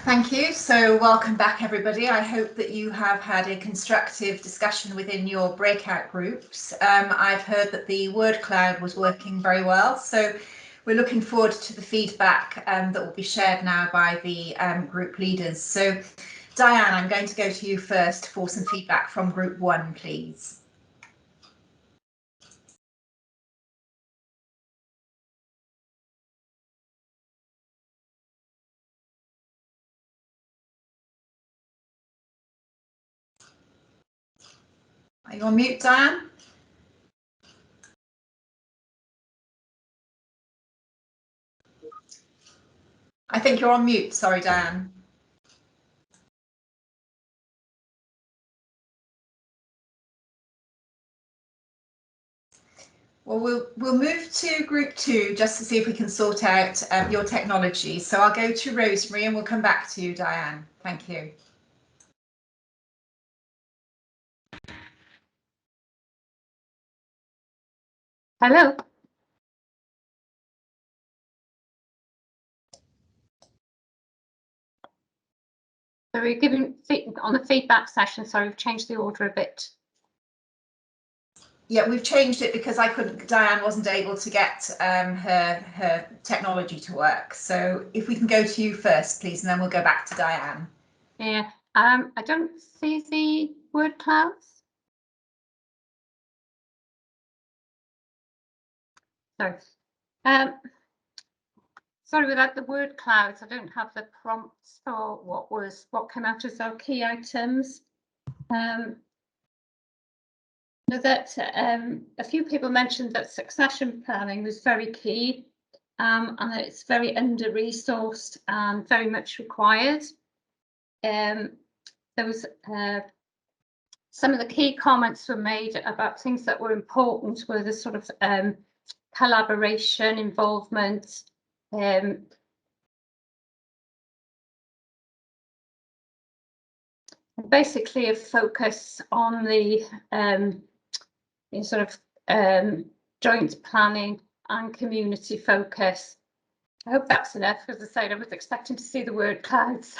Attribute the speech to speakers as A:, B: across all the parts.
A: Thank you. So welcome back, everybody. I hope that you have had a constructive discussion within your breakout groups. I've heard that the word cloud was working very well, so we're looking forward to the feedback that will be shared now by the group leaders. So Diane, I'm going to go to you first for some feedback from group 1, please. Are you on mute, Diane? I think you're on mute. Sorry, Diane. Well, we'll move to group 2 just to see if we can sort out your technology. So I'll go to Rosemary and we'll come back to you, Diane. Thank you.
B: Hello. So we're giving on the feedback session, so we've changed the order a bit.
A: Yeah, we've changed it because Diane wasn't able to get her technology to work. So if we can go to you first, please, and then we'll go back to Diane.
B: Yeah, I don't see the word clouds. Sorry. Sorry, without the word clouds, I don't have the prompts for what came out as our key items. Know that a few people mentioned that succession planning was very key, and that it's very under-resourced and very much required. There was some of the key comments were made about things that were important were the sort of collaboration, involvement, basically a focus on the sort of joint planning and community focus. I hope that's enough. As I said, I was expecting to see the word clouds.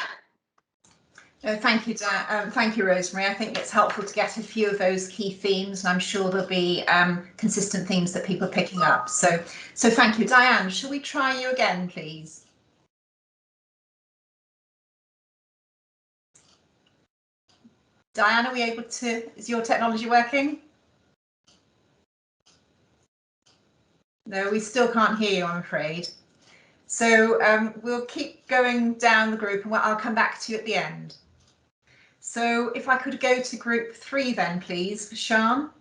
A: Thank you, Diane. Thank you, Rosemary. I think it's helpful to get a few of those key themes, and I'm sure there'll be consistent themes that people are picking up. So thank you, Diane. Shall we try you again, please? Diane, are we able to? Is your technology working? No, we still can't hear you, I'm afraid. So we'll keep going down the group, and I'll come back to you at the end. So if I could go to group 3 then, please, Sian.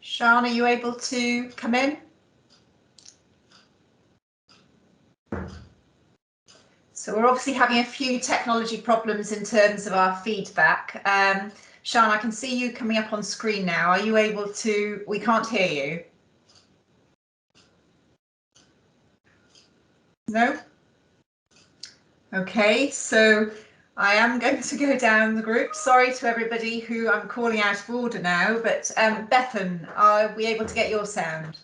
A: Sian, are you able to come in? So we're obviously having a few technology problems in terms of our feedback. Sian, I can see you coming up on screen now. Are you able to? We can't hear you. No? Okay, so I am going to go down the group. Sorry to everybody who I'm calling out of order now, but Bethan, are we able to get your sound?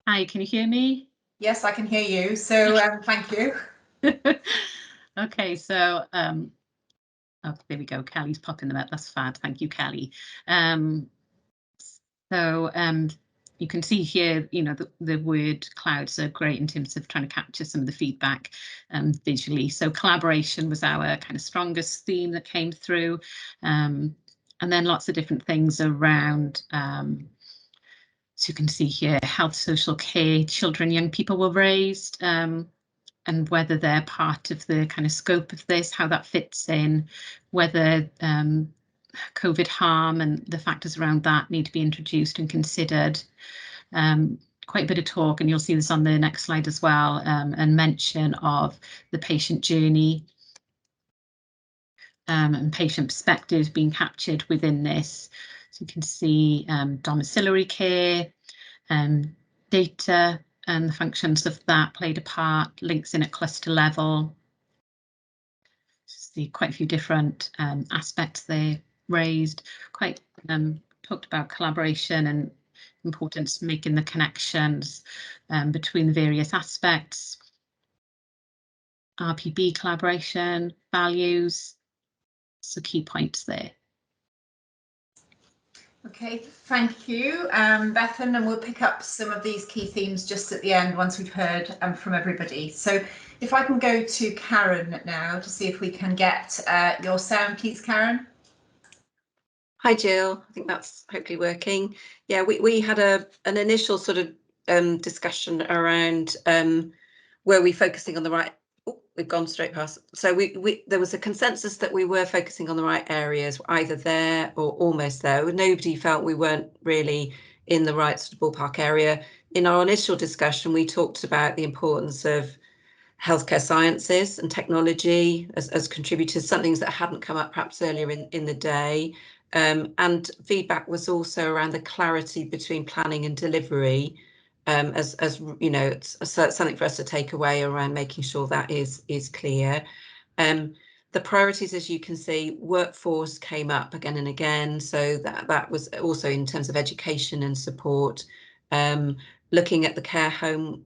C: Hi, can you hear me?
A: Yes, I can hear you. So thank you.
C: Okay, so oh, there we go. Kelly's popping them up. That's fab. Thank you, Kelly. You can see here, you know, the word clouds are great in terms of trying to capture some of the feedback visually. So collaboration was our kind of strongest theme that came through, and then lots of different things around. So you can see here, health, social care, children, young people were raised, and whether they're part of the kind of scope of this, how that fits in, whether COVID harm and the factors around that need to be introduced and considered. Quite a bit of talk, and you'll see this on the next slide as well, and mention of the patient journey and patient perspectives being captured within this. So you can see domiciliary care, Data and the functions of that played a part, links in at cluster level. See quite a few different aspects they raised, talked about collaboration and importance of making the connections between the various aspects. RPB collaboration, values, so key points there.
A: Okay, thank you, Bethan, and we'll pick up some of these key themes just at the end once we've heard from everybody. So if I can go to Karen now to see if we can get your sound, please, Karen.
D: Hi, Jill. I think that's hopefully working. Yeah, we had an initial sort of discussion around were we focusing on the right. Oh, we've gone straight past. So there was a consensus that we were focusing on the right areas, either there or almost there. Nobody felt we weren't really in the right sort of ballpark area. In our initial discussion, we talked about the importance of healthcare sciences and technology as contributors, some things that hadn't come up perhaps earlier in the day. And feedback was also around the clarity between planning and delivery, as you know, it's something for us to take away around making sure that is clear. The priorities, as you can see, workforce came up again and again, so that was also in terms of education and support. Looking at the care home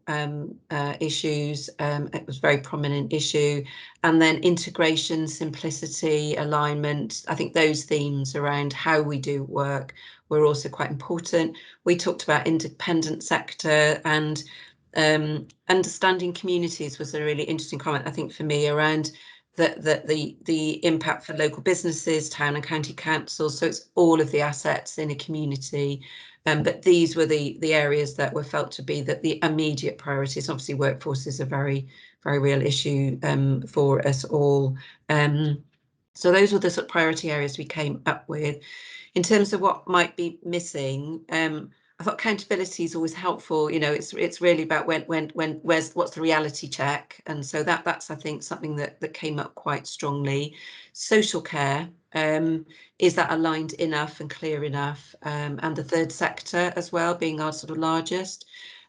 D: issues, it was a very prominent issue. And then integration, simplicity, alignment, I think those themes around how we do work were also quite important. We talked about independent sector, and understanding communities was a really interesting comment, I think, for me, around the impact for local businesses, town and county councils. So it's all of the assets in a community. But these were the areas that were felt to be the immediate priorities. Obviously, workforce is a very, very real issue for us all. So those were the sort of priority areas we came up with. In terms of what might be missing, I thought accountability is always helpful. You know, it's really about what's the reality check, and so that's I think something that came up quite strongly. Social care, is that aligned enough and clear enough, and the third sector as well being our sort of largest.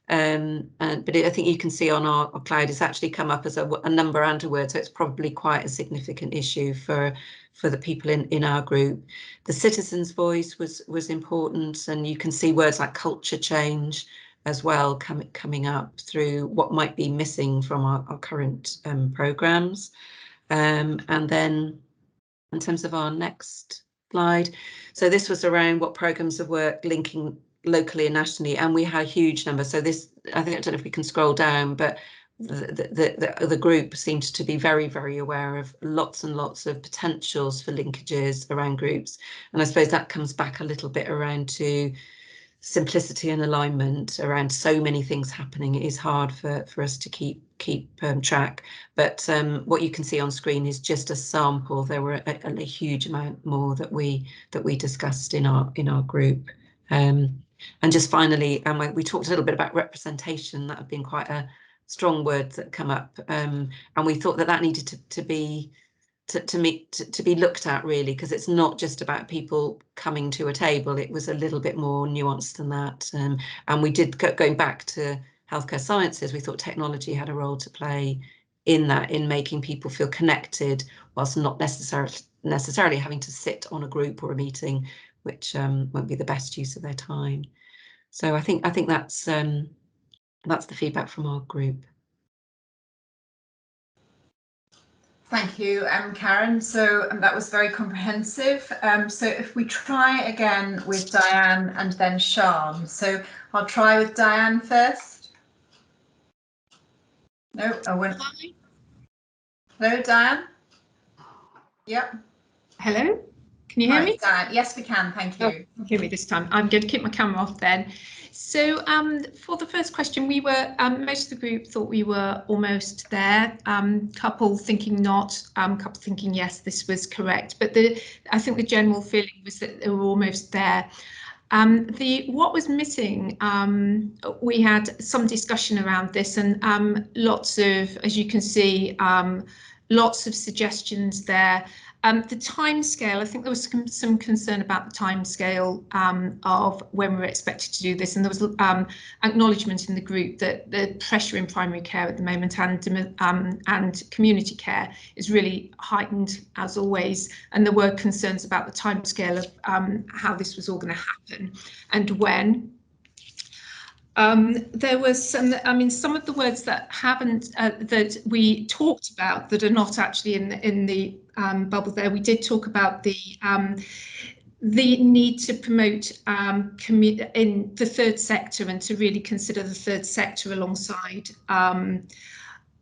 D: But I think you can see on our cloud it's actually come up as a number and a word, so it's probably quite a significant issue for the people in our group. The citizens' voice was important, and you can see words like culture change as well coming up through what might be missing from our current programmes. And then in terms of our next slide, so this was around what programmes of work linking locally and nationally, and we had a huge number. So this, I don't know if we can scroll down, but the group seems to be very, very aware of lots and lots of potentials for linkages around groups. And I suppose that comes back a little bit around to simplicity and alignment around so many things happening. It is hard for us to keep track, but what you can see on screen is just a sample. There were a huge amount more that we discussed in our group. And just finally, we talked a little bit about representation. That had been quite a strong word that come up, and we thought that needed to be looked at, really, because it's not just about people coming to a table. It was a little bit more nuanced than that, and we did, going back to healthcare sciences, we thought technology had a role to play in that, in making people feel connected whilst not necessarily having to sit on a group or a meeting, which won't be the best use of their time. So I think that's the feedback from our group.
A: Thank you, Karen. So that was very comprehensive. So if we try again with Diane and then Sian. So I'll try with Diane first. No, I won't. Hello, Diane. Yep.
E: Hello, can you hear me?
A: Diane. Yes, we can. Thank you.
E: Oh, hear me this time. I'm going to keep my camera off then. So for the first question, we were, most of the group thought we were almost there. Couple thinking not, couple thinking yes, this was correct. But I think the general feeling was that they were almost there. What was missing, we had some discussion around this, and lots of, as you can see, lots of suggestions there. The timescale, I think there was some concern about the timescale of when we were expected to do this, and there was acknowledgement in the group that the pressure in primary care at the moment and community care is really heightened as always, and there were concerns about the timescale of how this was all going to happen and when. There was some, I mean, some of the words that haven't, that we talked about that are not actually in the bubble there. We did talk about the need to promote in the third sector and to really consider the third sector alongside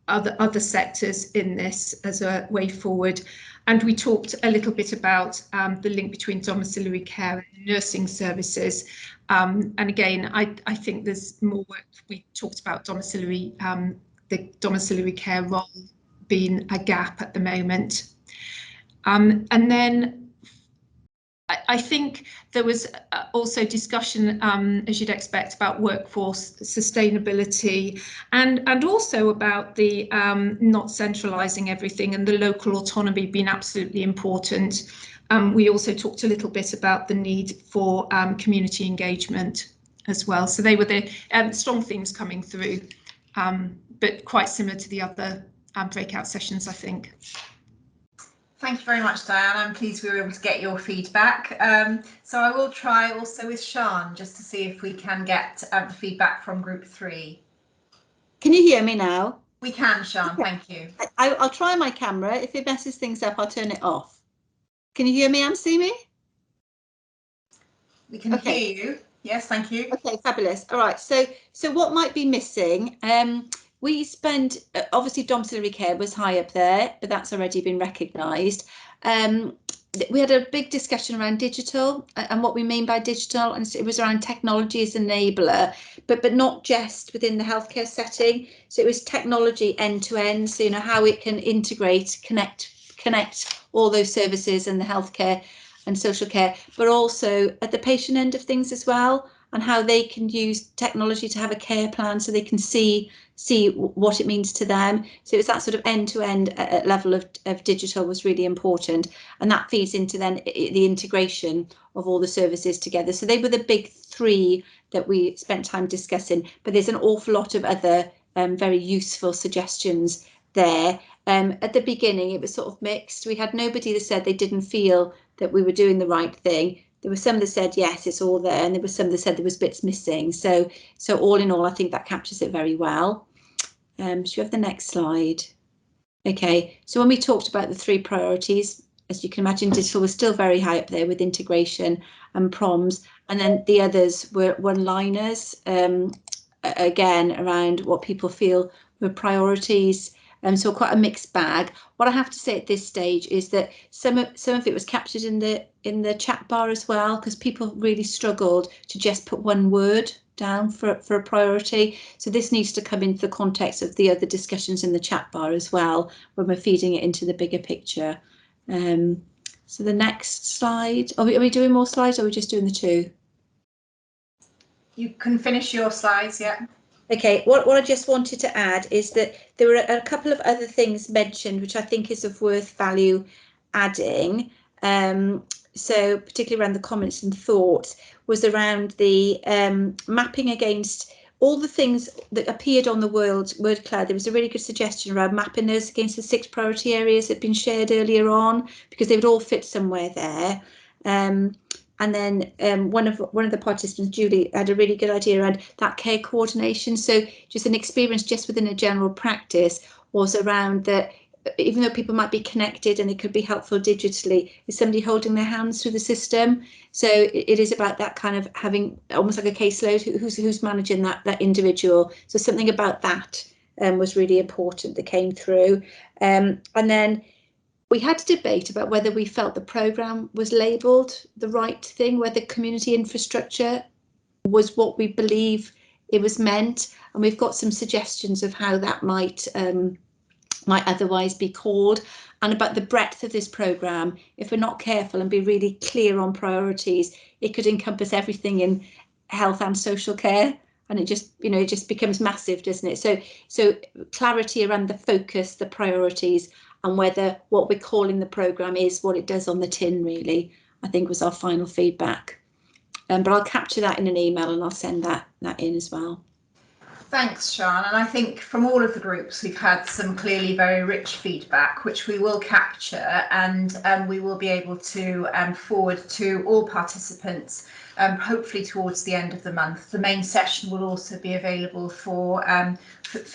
E: other sectors in this as a way forward. And we talked a little bit about the link between domiciliary care and nursing services. And again, I think there's more work. We talked about domiciliary, the domiciliary care role being a gap at the moment. And then I think there was also discussion, as you'd expect, about workforce sustainability and also about the not centralising everything and the local autonomy being absolutely important. We also talked a little bit about the need for community engagement as well. So they were the strong themes coming through, but quite similar to the other breakout sessions, I think.
A: Thank you very much, Diane. I'm pleased we were able to get your feedback. So I will try also with Sian just to see if we can get feedback from group 3.
F: Can you hear me now?
A: We can, Sian,
F: Okay.
A: Thank you.
F: I'll try my camera. If it messes things up, I'll turn it off. Can you hear me and see me?
A: We can hear you. Yes, thank you.
F: Okay, fabulous. All right, so what might be missing? We spent, obviously domiciliary care was high up there, but that's already been recognised. We had a big discussion around digital and what we mean by digital, and it was around technology as an enabler, but not just within the healthcare setting. So it was technology end to end, so you know how it can integrate, connect all those services and the healthcare and social care, but also at the patient end of things as well, and how they can use technology to have a care plan so they can see what it means to them. So it's that sort of end-to-end level of digital was really important, and that feeds into then the integration of all the services together. So they were the big 3 that we spent time discussing, but there's an awful lot of other very useful suggestions there. At the beginning it was sort of mixed. We had nobody that said they didn't feel that we were doing the right thing. There were some that said yes, it's all there, and there were some that said there was bits missing. So all in all, I think that captures it very well. Should we have the next slide? Okay, so when we talked about the 3 priorities, as you can imagine, digital was still very high up there with integration and proms, and then the others were one-liners, again around what people feel were priorities. So quite a mixed bag. What I have to say at this stage is that some of it was captured in the chat bar as well, because people really struggled to just put one word down for a priority. So this needs to come into the context of the other discussions in the chat bar as well, when we're feeding it into the bigger picture. So the next slide, are we doing more slides, or are we just doing the 2?
A: You can finish your slides, yeah. Okay,
F: what I just wanted to add is that there were a couple of other things mentioned which I think is of worth value adding. So particularly around the comments and thoughts was around the mapping against all the things that appeared on the word cloud. There was a really good suggestion around mapping those against the 6 priority areas that had been shared earlier on, because they would all fit somewhere there. And then one of the participants, Julie, had a really good idea around that care coordination. So just an experience just within a general practice was around that, even though people might be connected and it could be helpful digitally, is somebody holding their hands through the system. So it is about that kind of having almost like a caseload, who's managing that individual. So something about that was really important that came through. And then we had to debate about whether we felt the programme was labelled the right thing, whether community infrastructure was what we believe it was meant. And we've got some suggestions of how that might otherwise be called, and about the breadth of this programme. If we're not careful and be really clear on priorities, it could encompass everything in health and social care. And it just becomes massive, doesn't it? So clarity around the focus, the priorities, and whether what we're calling the programme is what it does on the tin, really, I think was our final feedback. But I'll capture that in an email and I'll send that in as well.
A: Thanks, Sian. And I think from all of the groups, we've had some clearly very rich feedback, which we will capture, and we will be able to forward to all participants, hopefully towards the end of the month. The main session will also be available for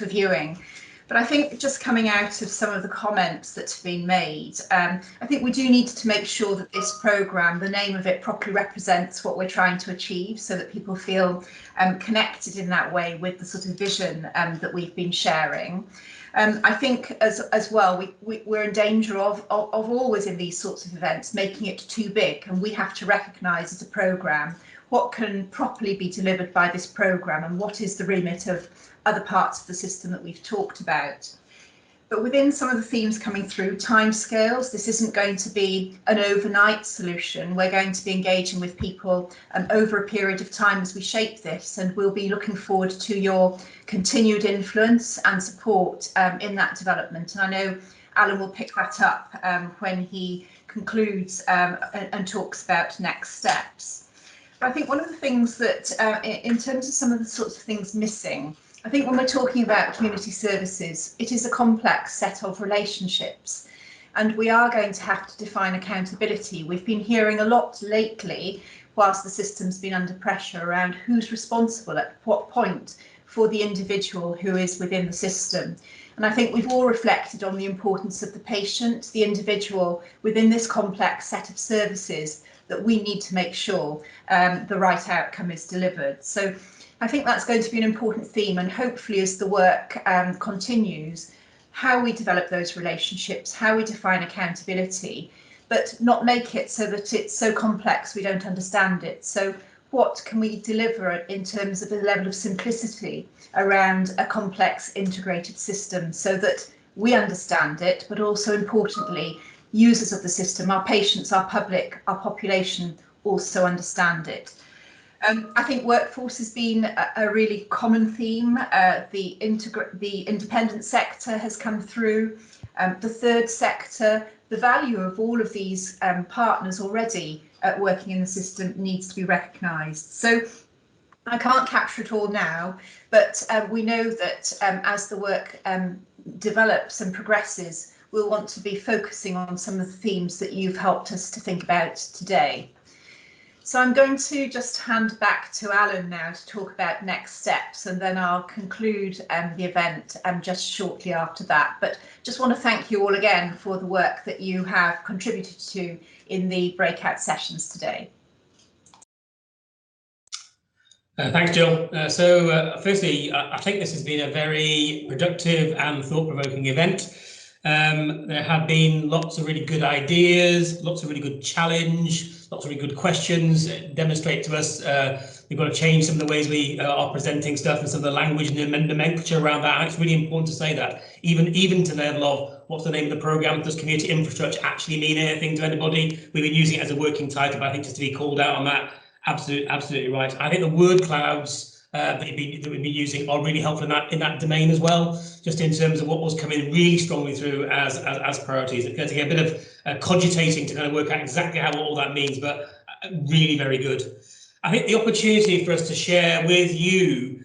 A: viewing. But I think just coming out of some of the comments that have been made, I think we do need to make sure that this programme, the name of it, properly represents what we're trying to achieve, so that people feel connected in that way with the sort of vision that we've been sharing. I think as well, we're in danger of always in these sorts of events making it too big, and we have to recognise as a programme what can properly be delivered by this programme and what is the remit of other parts of the system that we've talked about. But within some of the themes coming through, timescales, this isn't going to be an overnight solution. We're going to be engaging with people over a period of time as we shape this, and we'll be looking forward to your continued influence and support in that development. And I know Alan will pick that up when he concludes and talks about next steps. But I think one of the things that, in terms of some of the sorts of things missing, I think when we're talking about community services, it is a complex set of relationships, and we are going to have to define accountability. We've been hearing a lot lately, whilst the system's been under pressure, around who's responsible at what point for the individual who is within the system. And I think we've all reflected on the importance of the patient, the individual within this complex set of services, that we need to make sure the right outcome is delivered. So I think that's going to be an important theme, and hopefully as the work continues, how we develop those relationships, how we define accountability, but not make it so that it's so complex we don't understand it. So what can we deliver in terms of a level of simplicity around a complex integrated system so that we understand it, but also importantly, users of the system, our patients, our public, our population also understand it. I think workforce has been a really common theme. The independent sector has come through, the third sector. The value of all of these partners already working in the system needs to be recognised. So I can't capture it all now, but we know that as the work develops and progresses, we'll want to be focusing on some of the themes that you've helped us to think about today. So I'm going to just hand back to Alan now to talk about next steps, and then I'll conclude the event just shortly after that. But just want to thank you all again for the work that you have contributed to in the breakout sessions today.
G: Thanks, Jill. Firstly, I think this has been a very productive and thought-provoking event. There have been lots of really good ideas, lots of really good challenge, lots of really good questions. Demonstrate to us we've got to change some of the ways we are presenting stuff and some of the language and the nomenclature around that. And it's really important to say that, even to the level of what's the name of the programme, does community infrastructure actually mean anything to anybody? We've been using it as a working title, but I think just to be called out on that, absolutely right. I think the word clouds that we've been using are really helpful in that domain as well, just in terms of what was coming really strongly through as priorities. It's going to take a bit of cogitating to kind of work out exactly how all that means, but really very good. I think the opportunity for us to share with you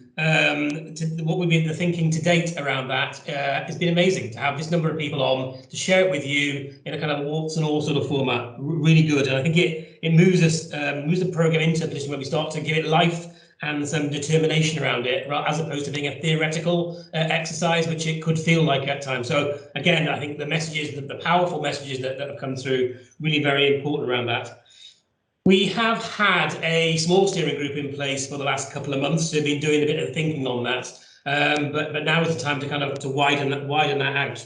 G: what we've been thinking to date around that has been amazing. To have this number of people on to share it with you in a kind of warts and all sort of format, really good. And I think it moves the programme into a position where we start to give it life and some determination around it, as opposed to being a theoretical exercise, which it could feel like at times. So again, I think the messages, the powerful messages that have come through, really very important around that. We have had a small steering group in place for the last couple of months. We've been doing a bit of thinking on that, but now is the time to widen that out.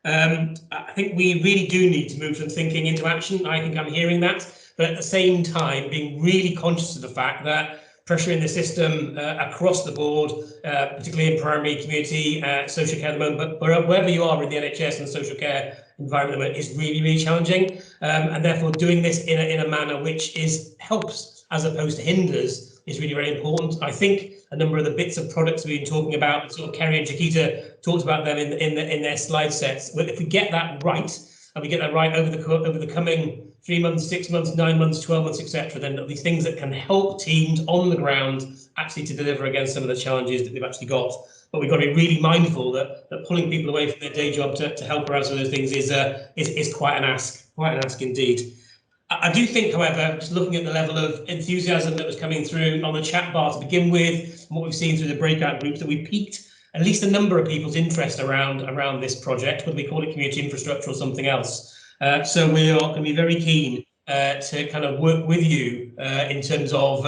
G: I think we really do need to move from thinking into action. I think I'm hearing that, but at the same time, being really conscious of the fact that pressure in the system across the board, particularly in primary, community, social care at the moment, but wherever you are in the NHS and social care environment, is really, really challenging. And therefore doing this in a manner which helps as opposed to hinders really very important. I think a number of the bits of products we've been talking about, sort of Kerry and Chiquita talked about them in their slide sets. But if we get that right, and we get that right over the coming 3 months, 6 months, 9 months, 12 months, etc., then these things that can help teams on the ground actually to deliver against some of the challenges that we've actually got. But we've got to be really mindful that pulling people away from their day job to help around some of those things is quite an ask indeed. I do think, however, just looking at the level of enthusiasm that was coming through on the chat bar to begin with, and what we've seen through the breakout groups, that we piqued at least a number of people's interest around this project, whether we call it community infrastructure or something else. So we are going to be very keen to kind of work with you in terms of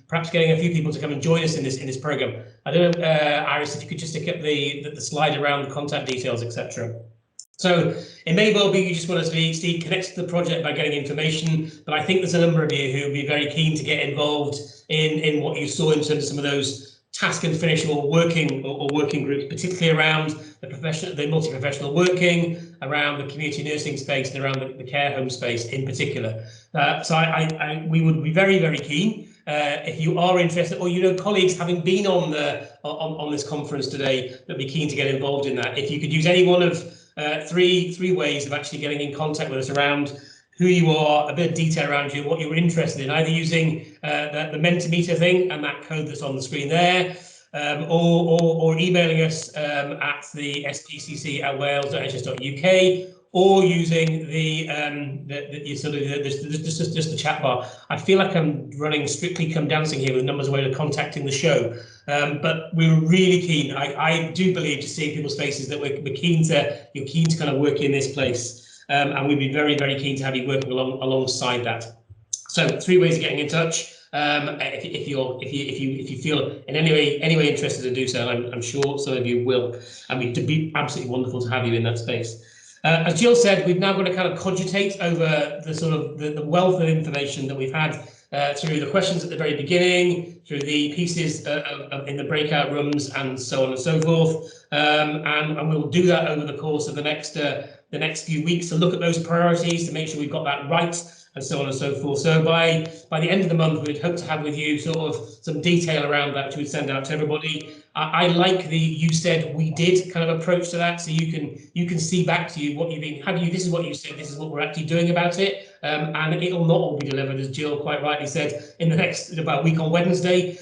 G: perhaps getting a few people to come and join us in this program. I don't know, Iris, if you could just stick up the slide around contact details, etc. So it may well be you just want us to be connected to the project by getting information, but I think there's a number of you who would be very keen to get involved in what you saw in terms of some of those task and finish or working groups, particularly around the multi-professional working, around the community nursing space, and around the care home space in particular. So we would be very, very keen. If you are interested, or you know colleagues having been on this conference today, that'd be keen to get involved in that. If you could use any one of three ways of actually getting in contact with us around who you are, a bit of detail around you, what you're interested in, either using the Mentimeter thing and that code that's on the screen there, or emailing us at the spcc@wales.nhs.uk, or using just the chat bar. I feel like I'm running Strictly Come Dancing here with numbers away to contacting the show, but we were really keen. I do believe, to see people's faces, that you're keen to kind of work in this place. And we'd be very, very keen to have you working alongside that. So 3 ways of getting in touch. If you feel in any way interested to do so, I'm sure some of you will. And it'd be absolutely wonderful to have you in that space. As Jill said, we've now got to kind of cogitate over the sort of the wealth of information that we've had through the questions at the very beginning, through the pieces in the breakout rooms, and so on and so forth. And we'll do that over the course of the next few weeks to look at those priorities, to make sure we've got that right, and so on and so forth. So by the end of the month, we'd hope to have with you sort of some detail around that, which we'd send out to everybody. I like the "you said, we did" kind of approach to that, so you can see back to you what you've been. This is what you said. This is what we're actually doing about it, and it'll not all be delivered, as Jill quite rightly said, in the next about week on Wednesday.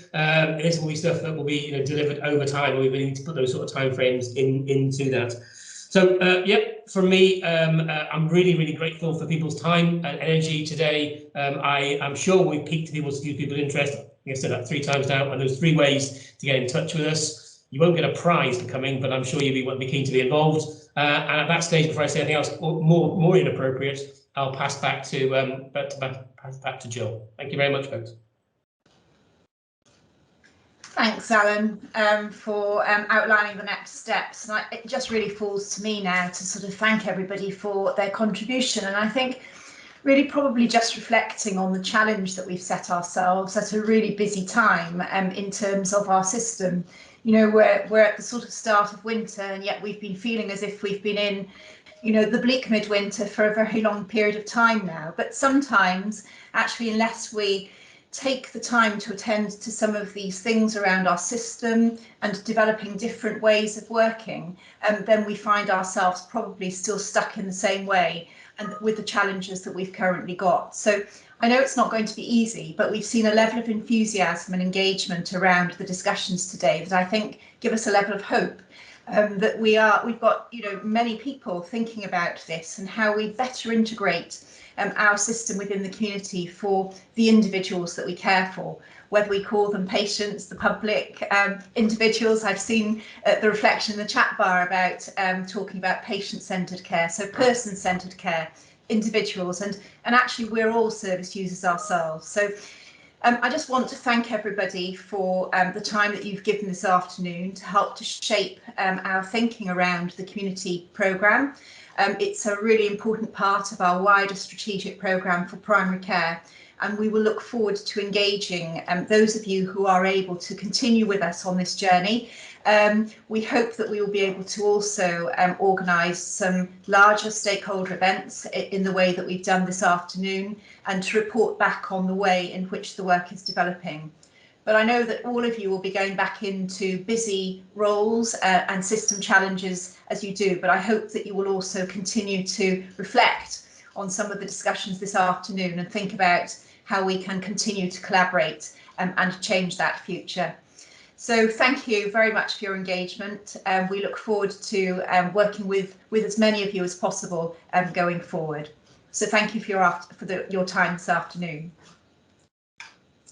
G: This will be stuff that will be delivered over time, and we need to put those sort of timeframes into that. So, yep, from me, I'm really, really grateful for people's time and energy today. I'm sure we've piqued people's interest. I think I said that 3 times now, and there's 3 ways to get in touch with us. You won't get a prize for coming, but I'm sure you'll be keen to be involved. And at that stage, before I say anything else more inappropriate, I'll pass back to Jill. Thank you very much, folks.
A: Thanks, Alan, for outlining the next steps. And it just really falls to me now to sort of thank everybody for their contribution. And I think really probably just reflecting on the challenge that we've set ourselves at a really busy time in terms of our system. We're at the sort of start of winter, and yet we've been feeling as if we've been in the bleak midwinter for a very long period of time now. But sometimes, actually, unless we take the time to attend to some of these things around our system and developing different ways of working, then we find ourselves probably still stuck in the same way and with the challenges that we've currently got. So I know it's not going to be easy, but we've seen a level of enthusiasm and engagement around the discussions today that I think give us a level of hope that we've got many people thinking about this and how we better integrate our system within the community for the individuals that we care for, whether we call them patients, the public, individuals. I've seen the reflection in the chat bar about talking about patient-centred care, so person-centred care, individuals, and actually we're all service users ourselves. So I just want to thank everybody for the time that you've given this afternoon to help to shape our thinking around the community programme. It's a really important part of our wider strategic programme for primary care, and we will look forward to engaging those of you who are able to continue with us on this journey. We hope that we will be able to also organise some larger stakeholder events in the way that we've done this afternoon, and to report back on the way in which the work is developing. but I know that all of you will be going back into busy roles and system challenges as you do, but I hope that you will also continue to reflect on some of the discussions this afternoon and think about how we can continue to collaborate and change that future. So thank you very much for your engagement. We look forward to working with as many of you as possible going forward. So thank you for your time this afternoon.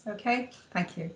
A: Okay, thank you.